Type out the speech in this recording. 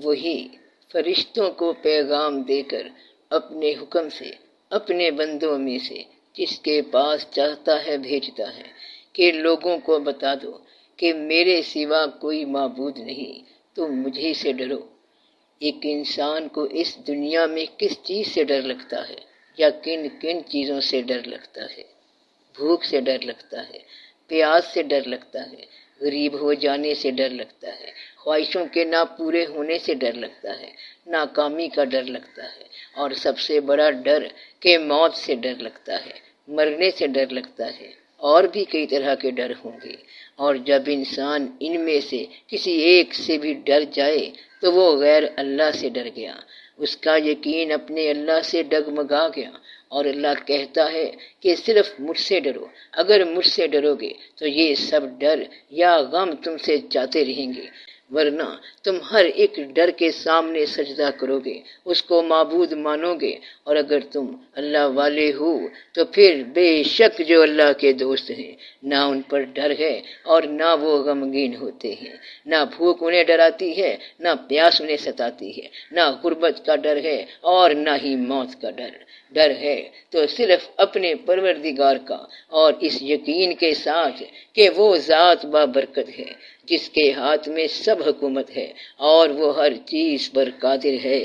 وہی فرشتوں کو پیغام دے کر اپنے حکم سے اپنے بندوں میں سے جس کے پاس چاہتا ہے بھیجتا ہے کہ لوگوں کو بتا دو کہ میرے سوا کوئی معبود نہیں، تم مجھے سے ڈرو۔ ایک انسان کو اس دنیا میں کس چیز سے ڈر لگتا ہے یا کن کن چیزوں سے ڈر لگتا ہے؟ بھوک سے ڈر لگتا ہے، پیاس سے ڈر لگتا ہے، غریب ہو جانے سے ڈر لگتا ہے، خواہشوں کے نہ پورے ہونے سے ڈر لگتا ہے، ناکامی کا ڈر لگتا ہے، اور سب سے بڑا ڈر کہ موت سے ڈر لگتا ہے، مرنے سے ڈر لگتا ہے۔ اور بھی کئی طرح کے ڈر ہوں گے، اور جب انسان ان میں سے کسی ایک سے بھی ڈر جائے تو وہ غیر اللہ سے ڈر گیا، اس کا یقین اپنے اللہ سے ڈگمگا گیا، اور اللہ کہتا ہے کہ صرف مجھ سے ڈرو۔ اگر مجھ سے ڈرو گے تو یہ سب ڈر یا غم تم سے جاتے رہیں گے، ورنہ تم ہر ایک ڈر کے سامنے سجدہ کرو گے، اس کو معبود مانو گے، اور اگر تم اللہ والے ہو تو پھر بے شک جو اللہ کے دوست ہیں نہ ان پر ڈر ہے اور نہ وہ غمگین ہوتے ہیں، نہ بھوک انہیں ڈراتی ہے، نہ پیاس انہیں ستاتی ہے، نہ غربت کا ڈر ہے اور نہ ہی موت کا ڈر۔ ڈر ہے تو صرف اپنے پروردگار کا، اور اس یقین کے ساتھ کہ وہ ذات بابرکت ہے جس کے ہاتھ میں سب حکومت ہے اور وہ ہر چیز پر قادر ہے۔